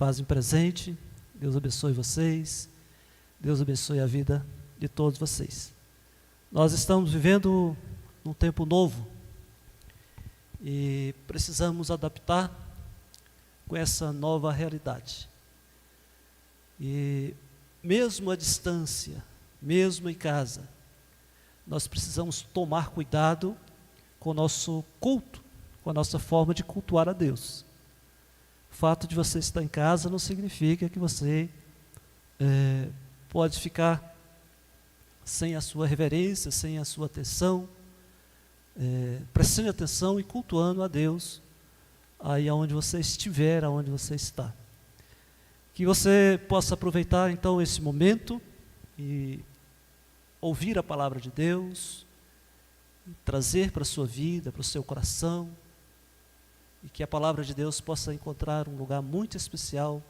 Paz em presente, Deus abençoe vocês, Deus abençoe a vida de todos vocês. Nós estamos vivendo num tempo novo e precisamos adaptar com essa nova realidade. E mesmo à distância, mesmo em casa, nós precisamos tomar cuidado com o nosso culto, com a nossa forma de cultuar a Deus. O fato de você estar em casa não significa que você pode ficar sem a sua reverência, sem a sua atenção, prestando atenção e cultuando a Deus aí aonde você estiver, aonde você está. Que você possa aproveitar então esse momento e ouvir a palavra de Deus, e trazer para a sua vida, para o seu coração, e que a palavra de Deus possa encontrar um lugar muito especial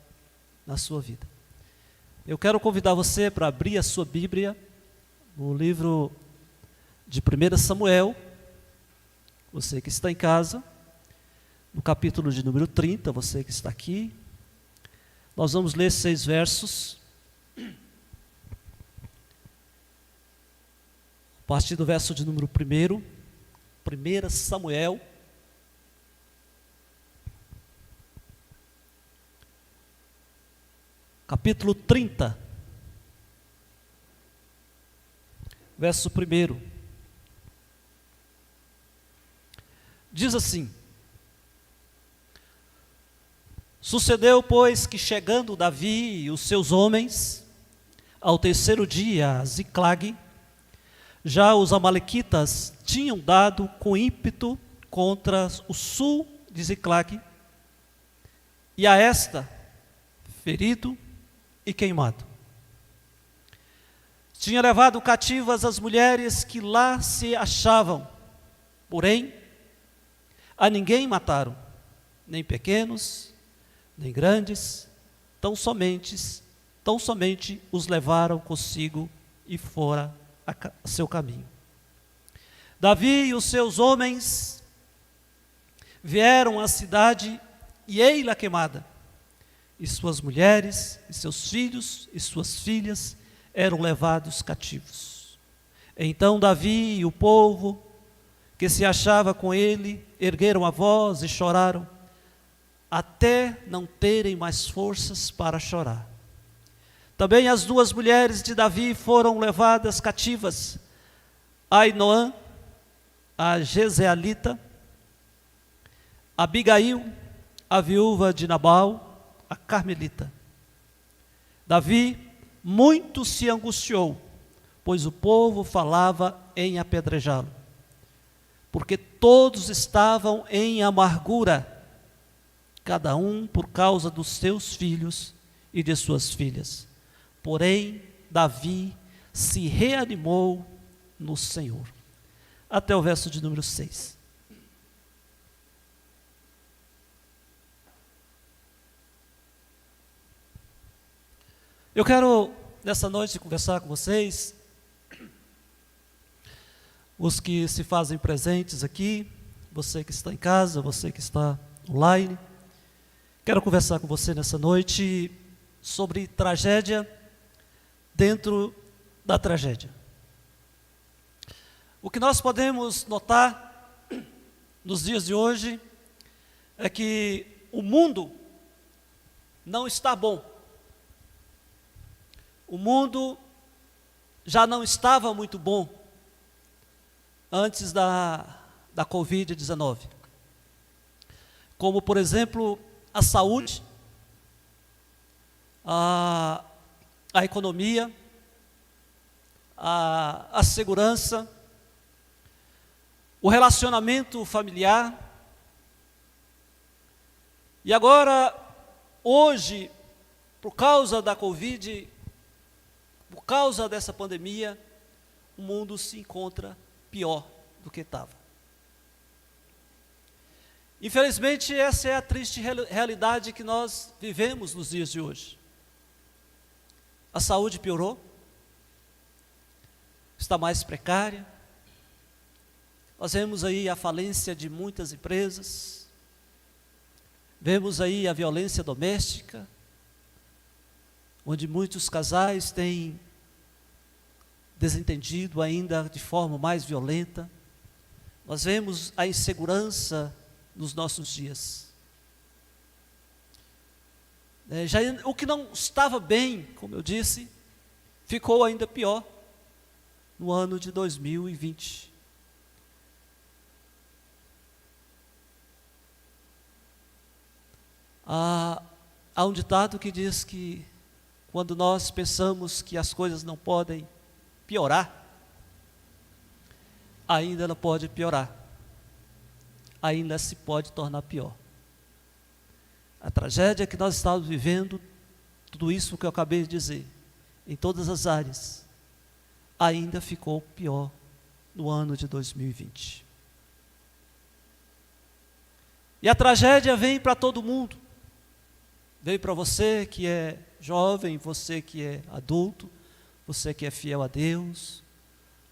na sua vida. Eu quero convidar você para abrir a sua Bíblia no livro de 1 Samuel, você que está em casa, no capítulo de número 30, você que está aqui. Nós vamos ler 6 versos, a partir do verso de número 1 Samuel, capítulo 30, verso 1. Diz assim: Sucedeu, pois, que chegando Davi e os seus homens ao terceiro dia a Ziclague, já os amalequitas tinham dado com ímpeto contra o sul de Ziclague, e a esta ferido e queimado. Tinha levado cativas as mulheres que lá se achavam, porém a ninguém mataram, nem pequenos, nem grandes, tão somente os levaram consigo e fora a seu caminho. Davi e os seus homens vieram à cidade e ei-la queimada, e suas mulheres, e seus filhos, e suas filhas eram levados cativos. Então Davi e o povo que se achava com ele ergueram a voz e choraram, até não terem mais forças para chorar. Também as 2 mulheres de Davi foram levadas cativas, Ainoã, a Jezeelita, Abigail, a viúva de Nabal, a Carmelita. Davi muito se angustiou, pois o povo falava em apedrejá-lo, porque todos estavam em amargura, cada um por causa dos seus filhos e de suas filhas. Porém, Davi se reanimou no Senhor. Até o verso de número 6. Eu quero, nessa noite, conversar com vocês, os que se fazem presentes aqui, você que está em casa, você que está online. Quero conversar com você nessa noite sobre tragédia dentro da tragédia. O que nós podemos notar nos dias de hoje é que o mundo não está bom. O mundo já não estava muito bom antes da Covid-19. Como, por exemplo, a saúde, a economia, a segurança, o relacionamento familiar. E agora, hoje, por causa da Covid, por causa dessa pandemia, o mundo se encontra pior do que estava. Infelizmente, essa é a triste realidade que nós vivemos nos dias de hoje. A saúde piorou, está mais precária. Nós vemos aí a falência de muitas empresas, vemos aí a violência doméstica, onde muitos casais têm desentendido ainda de forma mais violenta. Nós vemos a insegurança nos nossos dias. O que não estava bem, como eu disse, ficou ainda pior no ano de 2020. Há um ditado que diz que quando nós pensamos que as coisas não podem piorar, ainda ela pode piorar, ainda se pode tornar pior. A tragédia que nós estamos vivendo, tudo isso que eu acabei de dizer, em todas as áreas, ainda ficou pior no ano de 2020. E a tragédia vem para todo mundo. Veio para você que é jovem, você que é adulto, você que é fiel a Deus,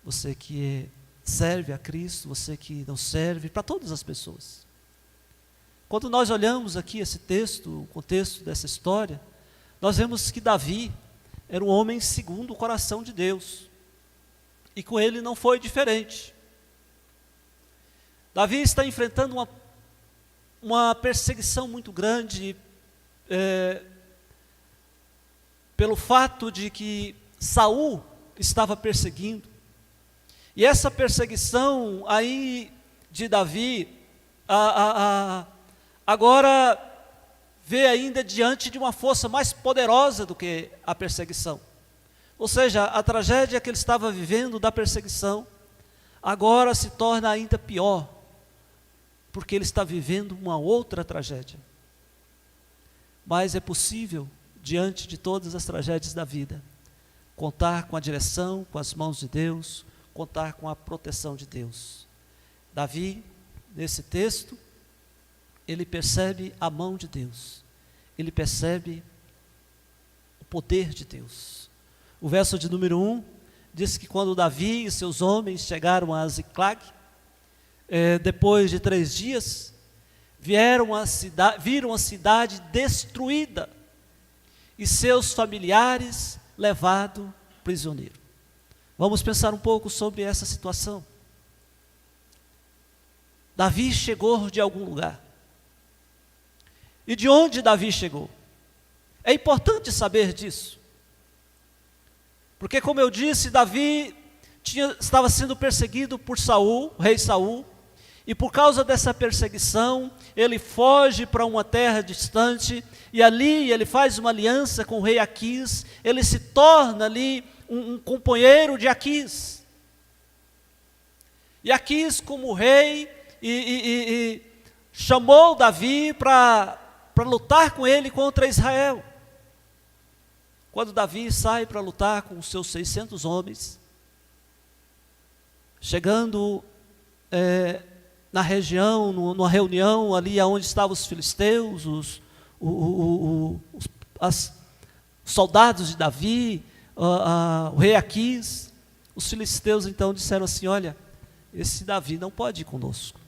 você que serve a Cristo, você que não serve, para todas as pessoas. Quando nós olhamos aqui esse texto, o contexto dessa história, nós vemos que Davi era um homem segundo o coração de Deus, e com ele não foi diferente. Davi está enfrentando uma perseguição muito grande, pelo fato de que Saul estava perseguindo, e essa perseguição aí de Davi, agora vê ainda diante de uma força mais poderosa do que a perseguição. Ou seja, a tragédia que ele estava vivendo da perseguição, agora se torna ainda pior, porque ele está vivendo uma outra tragédia. Mas é possível, diante de todas as tragédias da vida, contar com a direção, com as mãos de Deus, contar com a proteção de Deus. Davi, nesse texto, ele percebe a mão de Deus, ele percebe o poder de Deus. O verso de número 1 diz que quando Davi e seus homens chegaram a Ziclag, depois de 3 dias, viram a cidade destruída e seus familiares levados prisioneiros. Vamos pensar um pouco sobre essa situação. Davi chegou de algum lugar. E de onde Davi chegou? É importante saber disso. Porque, como eu disse, Davi estava sendo perseguido por Saul, o rei Saul, e por causa dessa perseguição, ele foge para uma terra distante, e ali ele faz uma aliança com o rei Aquis, ele se torna ali um companheiro de Aquis. E Aquis, como rei, chamou Davi para lutar com ele contra Israel. Quando Davi sai para lutar com os seus 600 homens, chegando na região, numa reunião ali onde estavam os filisteus, os soldados de Davi, o rei Aquis, os filisteus então disseram assim: olha, esse Davi não pode ir conosco,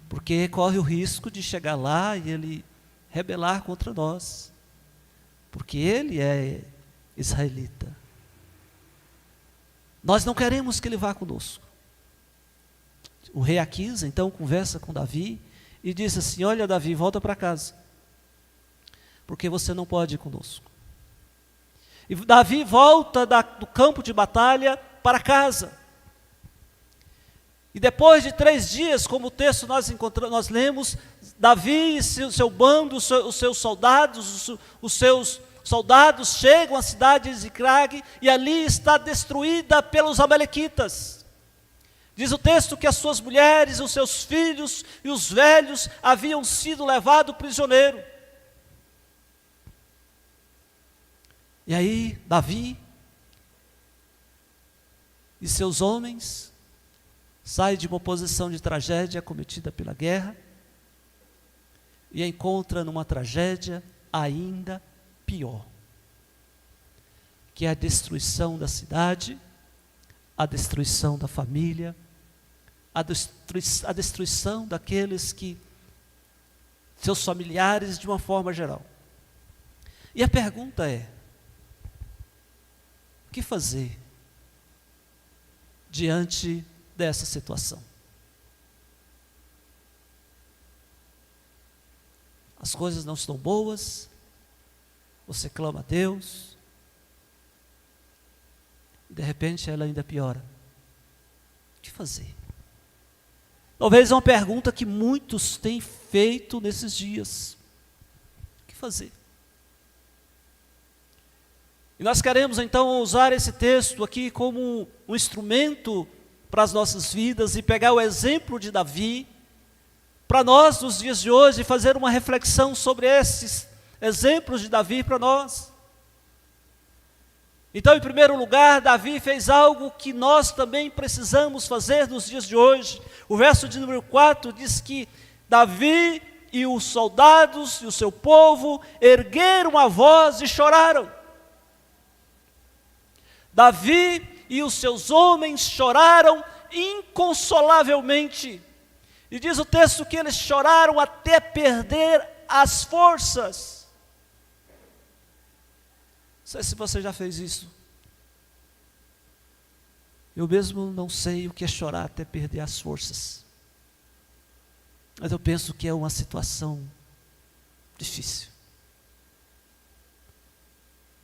porque corre o risco de chegar lá e ele rebelar contra nós, porque ele é israelita. Nós não queremos que ele vá conosco. O rei Aquis então conversa com Davi e diz assim: olha, Davi, volta para casa, porque você não pode ir conosco. E Davi volta do campo de batalha para casa. E depois de 3 dias, como o texto nós lemos, Davi e seu bando, os seus soldados chegam à cidade de Ziclag, e ali está destruída pelos amalequitas. Diz o texto que as suas mulheres, os seus filhos e os velhos haviam sido levados prisioneiros. E aí Davi e seus homens saem de uma posição de tragédia cometida pela guerra e encontra numa tragédia ainda pior, que é a destruição da cidade, a destruição da família, a destruição daqueles que, seus familiares de uma forma geral. E a pergunta é: o que fazer diante dessa situação? As coisas não estão boas, você clama a Deus, e de repente ela ainda piora. O que fazer? Talvez é uma pergunta que muitos têm feito nesses dias. O que fazer? E nós queremos então usar esse texto aqui como um instrumento para as nossas vidas e pegar o exemplo de Davi, para nós nos dias de hoje, fazer uma reflexão sobre esses exemplos de Davi para nós. Então, em primeiro lugar, Davi fez algo que nós também precisamos fazer nos dias de hoje. O verso de número 4 diz que Davi e os soldados e o seu povo ergueram a voz e choraram. Davi e os seus homens choraram inconsolavelmente. E diz o texto que eles choraram até perder as forças. Não sei se você já fez isso. Eu mesmo não sei o que é chorar até perder as forças. Mas eu penso que é uma situação difícil.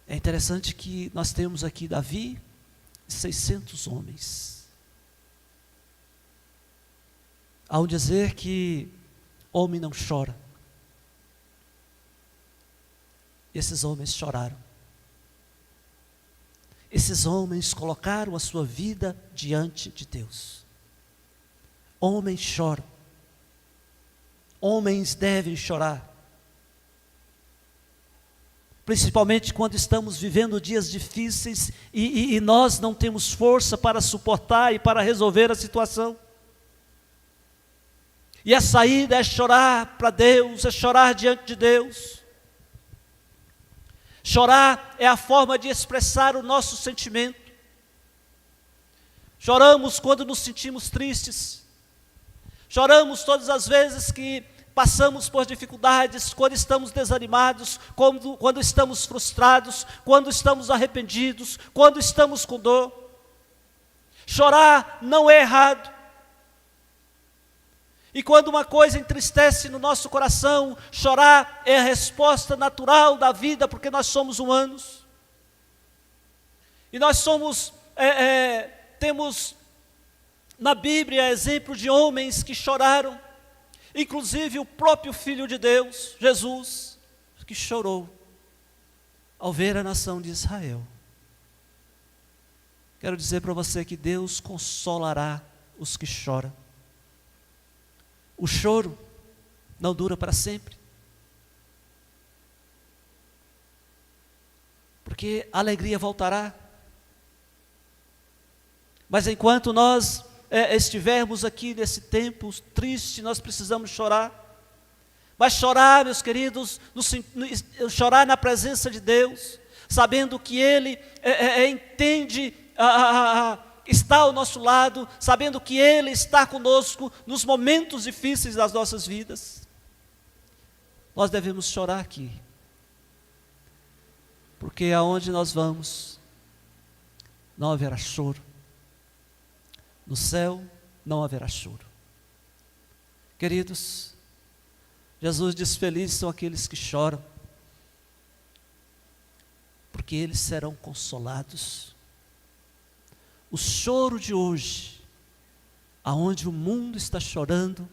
É interessante que nós temos aqui Davi e 600 homens. Ao dizer que homem não chora, esses homens choraram. Esses homens colocaram a sua vida diante de Deus. Homens choram. Homens devem chorar. Principalmente quando estamos vivendo dias difíceis e nós não temos força para suportar e para resolver a situação. E a saída é chorar para Deus, é chorar diante de Deus. Chorar é a forma de expressar o nosso sentimento. Choramos quando nos sentimos tristes. Choramos todas as vezes que passamos por dificuldades, quando estamos desanimados, quando estamos frustrados, quando estamos arrependidos, quando estamos com dor. Chorar não é errado. E quando uma coisa entristece no nosso coração, chorar é a resposta natural da vida, porque nós somos humanos. E nós temos na Bíblia exemplo de homens que choraram, inclusive o próprio Filho de Deus, Jesus, que chorou ao ver a nação de Israel. Quero dizer para você que Deus consolará os que choram. O choro não dura para sempre. Porque a alegria voltará. Mas enquanto nós estivermos aqui nesse tempo triste, nós precisamos chorar. Mas chorar, meus queridos, chorar na presença de Deus, sabendo que Ele entende está ao nosso lado, sabendo que Ele está conosco nos momentos difíceis das nossas vidas. Nós devemos chorar aqui, porque aonde nós vamos, não haverá choro. No céu não haverá choro. Queridos, Jesus diz: felizes são aqueles que choram, porque eles serão consolados. O choro de hoje, aonde o mundo está chorando,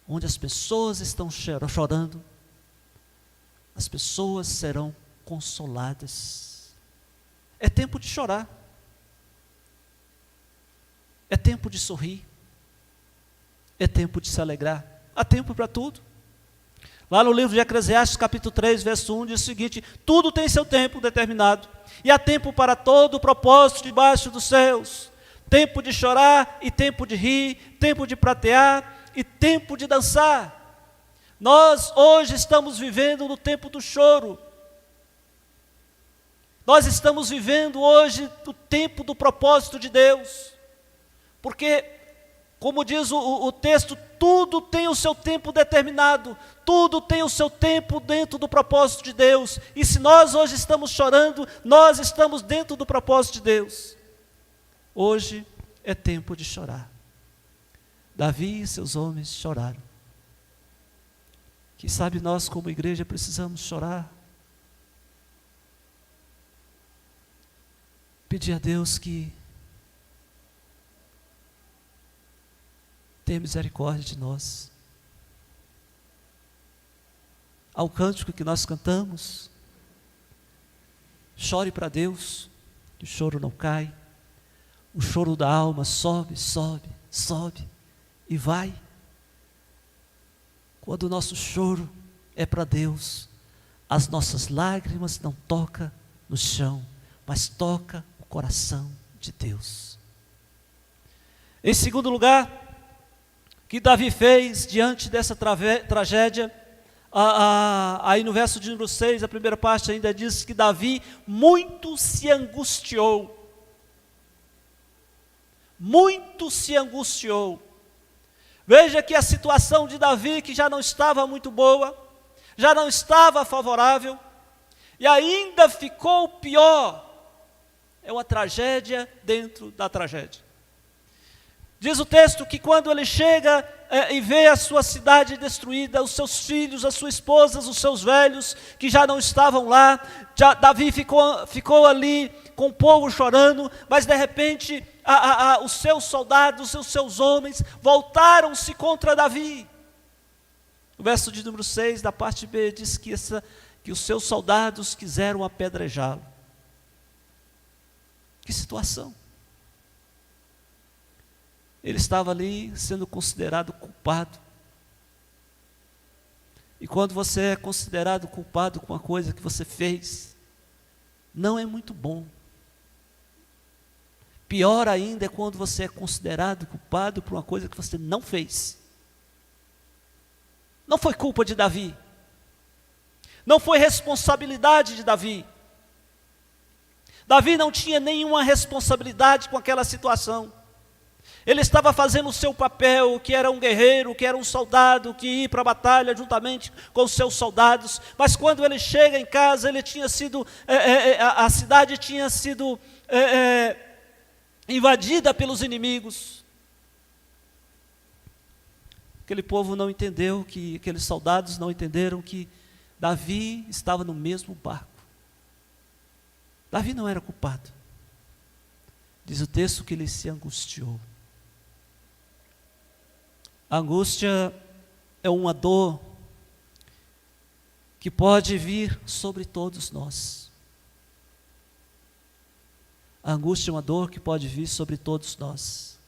onde as pessoas estão chorando, as pessoas serão consoladas. É tempo de chorar. É tempo de sorrir. É tempo de se alegrar. Há tempo para tudo. Lá no livro de Eclesiastes, capítulo 3, verso 1, diz o seguinte: tudo tem seu tempo determinado, e há tempo para todo o propósito debaixo dos céus. Tempo de chorar e tempo de rir, tempo de pratear e tempo de dançar. Nós hoje estamos vivendo no tempo do choro. Nós estamos vivendo hoje o tempo do propósito de Deus. Porque Como diz o texto, tudo tem o seu tempo determinado, tudo tem o seu tempo dentro do propósito de Deus. E se nós hoje estamos chorando, nós estamos dentro do propósito de Deus. Hoje é tempo de chorar. Davi e seus homens choraram. Quem sabe nós como igreja precisamos chorar. Pedir a Deus que tenha misericórdia de nós. Ao cântico que nós cantamos, chore para Deus, que o choro não cai, o choro da alma sobe, sobe, sobe e vai. Quando o nosso choro é para Deus, as nossas lágrimas não tocam no chão, mas toca o coração de Deus. Em segundo lugar, o que Davi fez diante dessa tragédia, aí no verso de número 6, a primeira parte ainda diz que Davi muito se angustiou. Muito se angustiou. Veja que a situação de Davi, que já não estava muito boa, já não estava favorável, e ainda ficou pior. É uma tragédia dentro da tragédia. Diz o texto que quando ele chega e vê a sua cidade destruída, os seus filhos, as suas esposas, os seus velhos, que já não estavam lá, Davi ficou ali com o povo chorando, mas de repente os seus soldados, os seus homens, voltaram-se contra Davi. O verso de número 6, da parte B, diz que os seus soldados quiseram apedrejá-lo. Que situação! Ele estava ali sendo considerado culpado. E quando você é considerado culpado com uma coisa que você fez, não é muito bom. Pior ainda é quando você é considerado culpado por uma coisa que você não fez. Não foi culpa de Davi. Não foi responsabilidade de Davi. Davi não tinha nenhuma responsabilidade com aquela situação. Ele estava fazendo o seu papel, que era um guerreiro, que era um soldado, que ia para a batalha juntamente com os seus soldados. Mas quando ele chega em casa, ele tinha sido, a cidade tinha sido invadida pelos inimigos. Aquele povo não entendeu, aqueles soldados não entenderam que Davi estava no mesmo barco. Davi não era culpado. Diz o texto que ele se angustiou. A angústia é uma dor que pode vir sobre todos nós. A angústia é uma dor que pode vir sobre todos nós.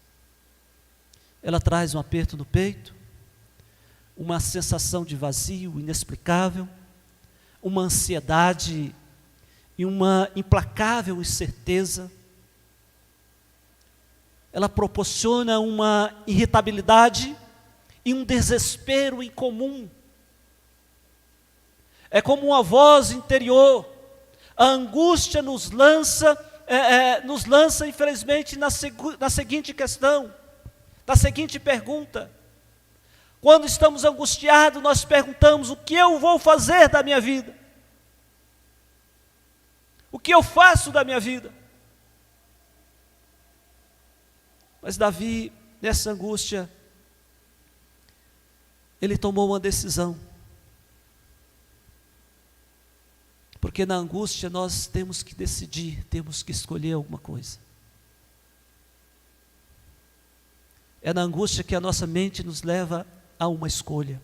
Ela traz um aperto no peito, uma sensação de vazio inexplicável, uma ansiedade e uma implacável incerteza. Ela proporciona uma irritabilidade e um desespero incomum. É como uma voz interior. A angústia nos lança, infelizmente, na seguinte questão, na seguinte pergunta. Quando estamos angustiados, nós perguntamos: o que eu vou fazer da minha vida? O que eu faço da minha vida? Mas Davi, nessa angústia, ele tomou uma decisão. Porque na angústia nós temos que decidir, temos que escolher alguma coisa. É na angústia que a nossa mente nos leva a uma escolha.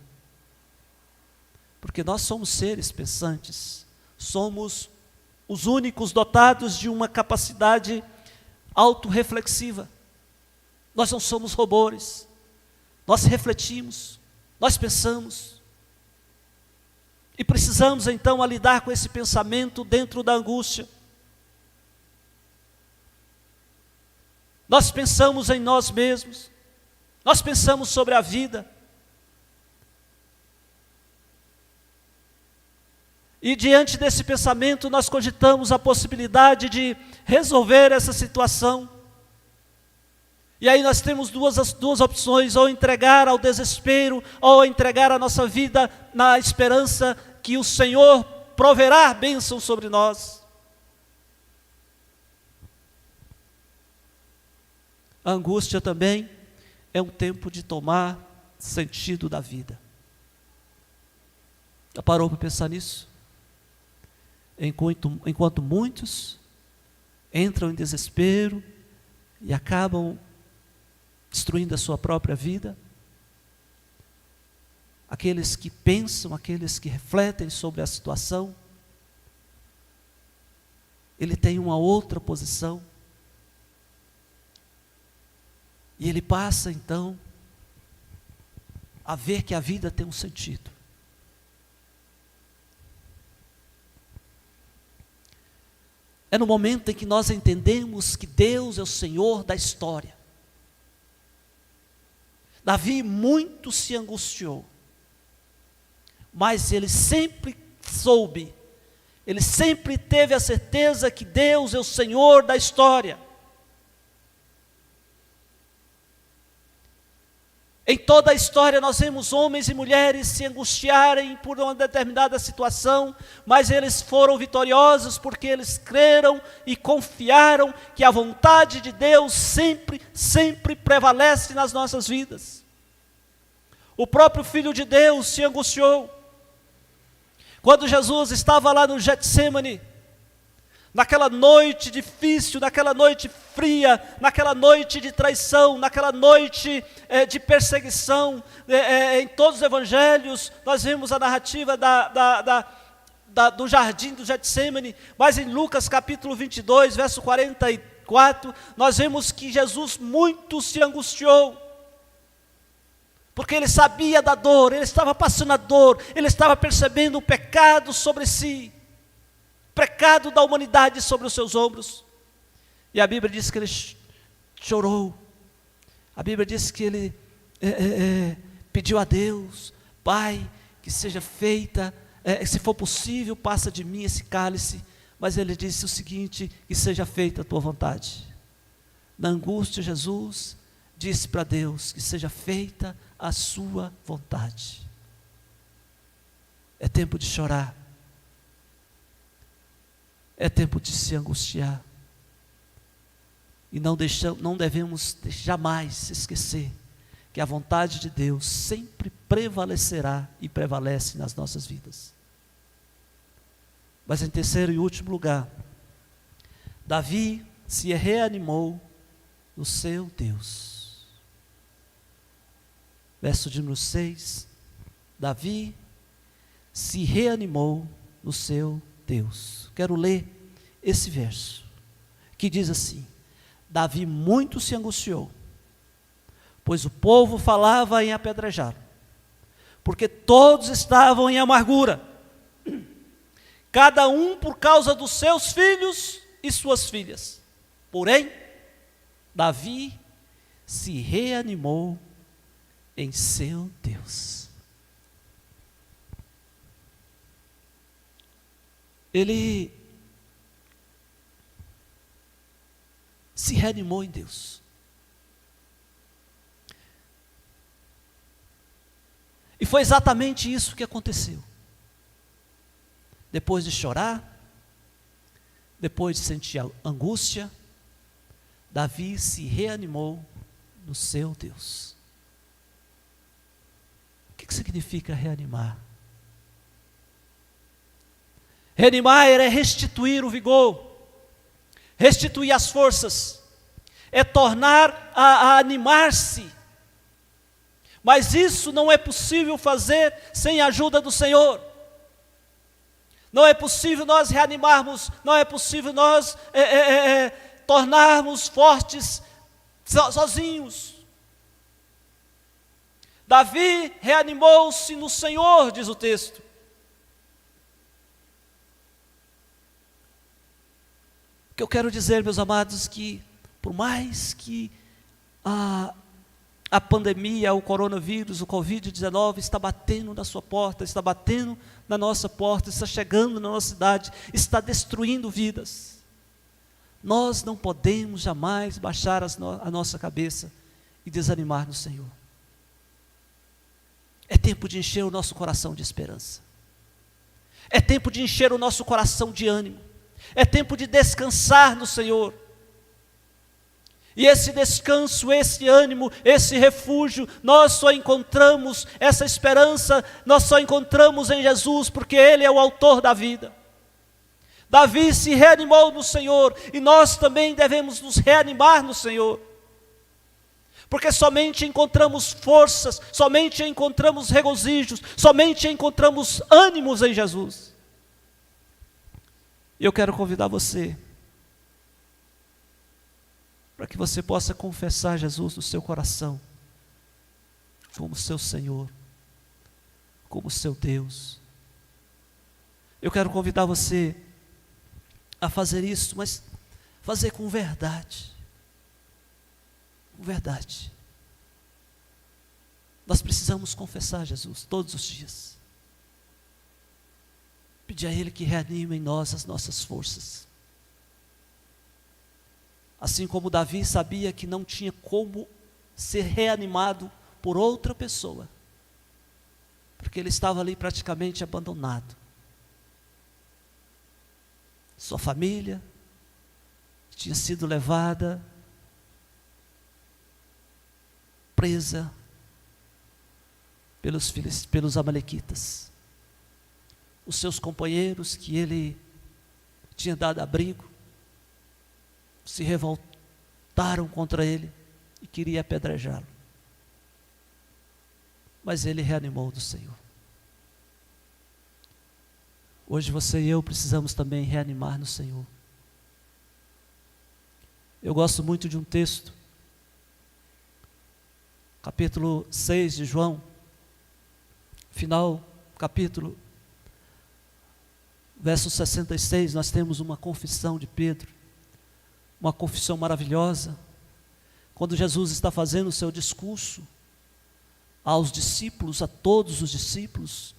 Porque nós somos seres pensantes, somos os únicos dotados de uma capacidade autorreflexiva. Nós não somos robôs, nós refletimos, nós pensamos. E precisamos então lidar com esse pensamento dentro da angústia. Nós pensamos em nós mesmos, nós pensamos sobre a vida. E diante desse pensamento nós cogitamos a possibilidade de resolver essa situação. E aí nós temos as duas opções: ou entregar ao desespero, ou entregar a nossa vida na esperança que o Senhor proverá bênção sobre nós. A angústia também é um tempo de tomar sentido da vida. Já parou para pensar nisso? Enquanto muitos entram em desespero e acabam destruindo a sua própria vida, aqueles que pensam, aqueles que refletem sobre a situação, ele tem uma outra posição, e ele passa então a ver que a vida tem um sentido. É no momento em que nós entendemos que Deus é o Senhor da história. Davi muito se angustiou, mas ele sempre soube, ele sempre teve a certeza que Deus é o Senhor da história. Em toda a história nós vemos homens e mulheres se angustiarem por uma determinada situação, mas eles foram vitoriosos porque eles creram e confiaram que a vontade de Deus sempre, sempre prevalece nas nossas vidas. O próprio Filho de Deus se angustiou. Quando Jesus estava lá no Getsêmani, naquela noite difícil, naquela noite fria, naquela noite de traição, naquela noite de perseguição, em todos os evangelhos nós vemos a narrativa do jardim do Getsêmani, mas em Lucas capítulo 22, verso 44, nós vemos que Jesus muito se angustiou, porque ele sabia da dor, ele estava passando a dor, ele estava percebendo o pecado sobre si, pecado da humanidade sobre os seus ombros. E a Bíblia diz que ele chorou. A Bíblia diz que ele pediu a Deus: Pai, que seja feita, se for possível, passa de mim esse cálice. Mas ele disse o seguinte: que seja feita a tua vontade. Na angústia, Jesus disse para Deus: que seja feita a sua vontade. É tempo de chorar. É tempo de se angustiar. E não devemos jamais esquecer que a vontade de Deus sempre prevalecerá e prevalece nas nossas vidas. Mas em terceiro e último lugar, Davi se reanimou no seu Deus. Verso de número 6, Davi se reanimou no seu Deus. Quero ler esse verso, que diz assim: Davi muito se angustiou, pois o povo falava em apedrejar, porque todos estavam em amargura, cada um por causa dos seus filhos e suas filhas. Porém, Davi se reanimou em seu Deus. Ele se reanimou em Deus. E foi exatamente isso que aconteceu. Depois de chorar, depois de sentir angústia, Davi se reanimou no seu Deus. O que significa reanimar? Reanimar é restituir o vigor, restituir as forças, é tornar a animar-se. Mas isso não é possível fazer sem a ajuda do Senhor. Não é possível nós reanimarmos, não é possível nós tornarmos fortes sozinhos. Davi reanimou-se no Senhor, diz o texto. O que eu quero dizer, meus amados, que por mais que a pandemia, o coronavírus, o Covid-19 está batendo na sua porta, está batendo na nossa porta, está chegando na nossa cidade, está destruindo vidas. Nós não podemos jamais baixar a nossa cabeça e desanimar no Senhor. É tempo de encher o nosso coração de esperança. É tempo de encher o nosso coração de ânimo. É tempo de descansar no Senhor. E esse descanso, esse ânimo, esse refúgio, nós só encontramos essa esperança, nós só encontramos em Jesus, porque Ele é o autor da vida. Davi se reanimou no Senhor, e nós também devemos nos reanimar no Senhor. Porque somente encontramos forças, somente encontramos regozijos, somente encontramos ânimos em Jesus. E eu quero convidar você, para que você possa confessar Jesus no seu coração, como seu Senhor, como seu Deus. Eu quero convidar você a fazer isso, mas fazer com verdade. Com verdade. Nós precisamos confessar Jesus todos os dias. Pedir a Ele que reanime em nós as nossas forças. Assim como Davi sabia que não tinha como ser reanimado por outra pessoa, porque ele estava ali praticamente abandonado. Sua família tinha sido levada, presa pelos amalequitas. Os seus companheiros que ele tinha dado abrigo se revoltaram contra ele e queriam apedrejá-lo. Mas ele reanimou do Senhor. Hoje você e eu precisamos também reanimar no Senhor. Eu gosto muito de um texto, capítulo 6 de João, final capítulo, verso 66, nós temos uma confissão de Pedro, uma confissão maravilhosa, quando Jesus está fazendo o seu discurso aos discípulos, a todos os discípulos,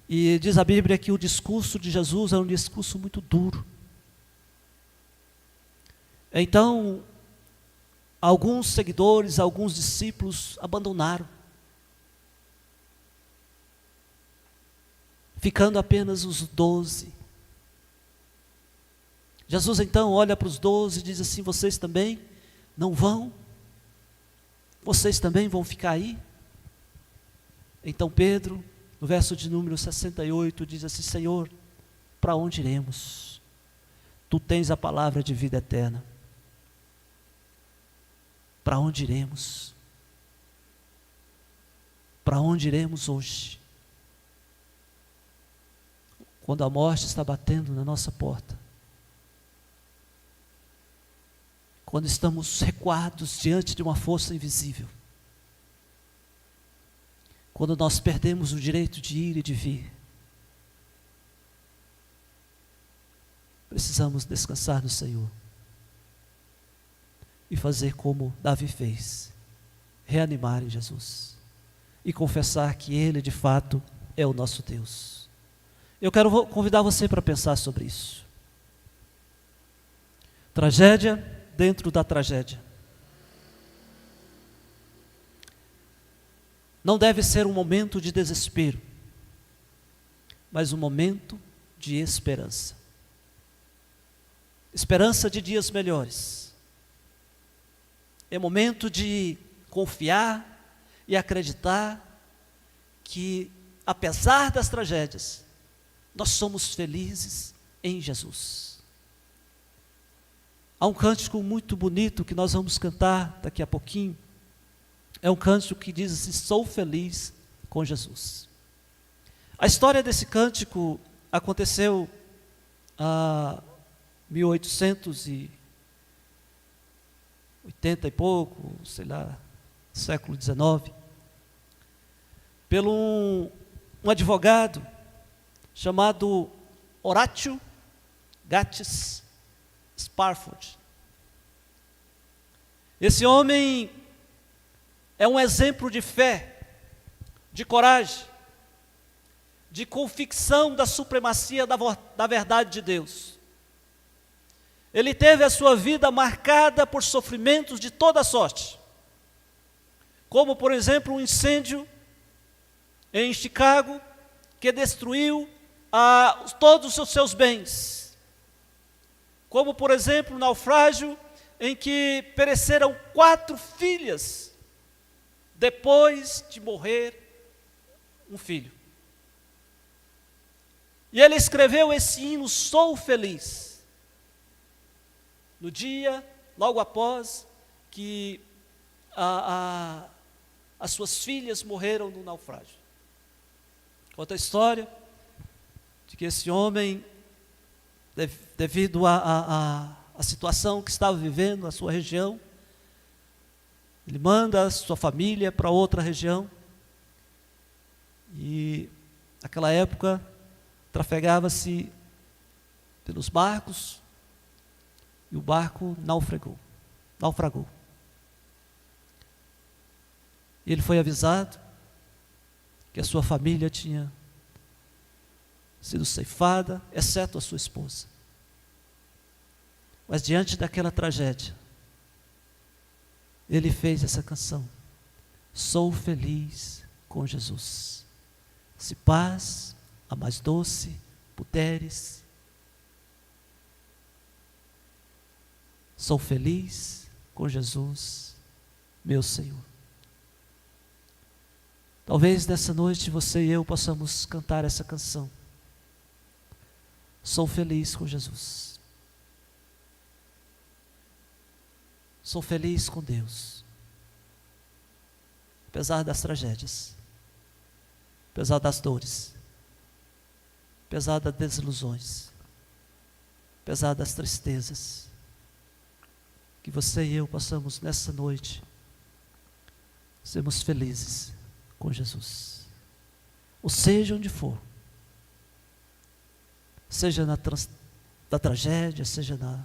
e diz a Bíblia que o discurso de Jesus é um discurso muito duro. Então, alguns seguidores, alguns discípulos abandonaram, ficando apenas os 12. Jesus então olha para os 12 e diz assim: vocês também não vão? Vocês também vão ficar aí? Então Pedro, no verso de número 68, diz assim: Senhor, para onde iremos? Tu tens a palavra de vida eterna. Para onde iremos? Para onde iremos hoje? Quando a morte está batendo na nossa porta, quando estamos recuados diante de uma força invisível, quando nós perdemos o direito de ir e de vir, precisamos descansar no Senhor e fazer como Davi fez, reanimar em Jesus e confessar que Ele de fato é o nosso Deus. Eu quero convidar você para pensar sobre isso. Tragédia dentro da tragédia. Não deve ser um momento de desespero, mas um momento de esperança. Esperança de dias melhores. É momento de confiar e acreditar que, apesar das tragédias, nós somos felizes em Jesus. Há um cântico muito bonito que nós vamos cantar daqui a pouquinho. É um cântico que diz assim: sou feliz com Jesus. A história desse cântico aconteceu há 1880 e pouco, sei lá, século XIX, pelo um advogado chamado Horatio Gates Spafford. Esse homem é um exemplo de fé, de coragem, de convicção da supremacia da verdade de Deus. Ele teve a sua vida marcada por sofrimentos de toda sorte, como, por exemplo, um incêndio em Chicago, que destruiu todos os seus bens. Como, por exemplo, um naufrágio em que pereceram 4 filhas, depois de morrer um filho. E ele escreveu esse hino, Sou Feliz, no dia, logo após que as suas filhas morreram no naufrágio. Conta a história de que esse homem, devido à situação que estava vivendo na sua região, ele manda a sua família para outra região, e naquela época trafegava-se pelos barcos, e o barco naufragou. E ele foi avisado que a sua família tinha sido ceifada, exceto a sua esposa. Mas diante daquela tragédia, ele fez essa canção, Sou feliz com Jesus. Se paz, a mais doce, puderes, sou feliz com Jesus, meu Senhor. Talvez nessa noite você e eu possamos cantar essa canção. Sou feliz com Jesus. Sou feliz com Deus. Apesar das tragédias, apesar das dores, apesar das desilusões, apesar das tristezas, que você e eu possamos nessa noite sermos felizes com Jesus. Ou seja onde for, seja na tragédia, seja na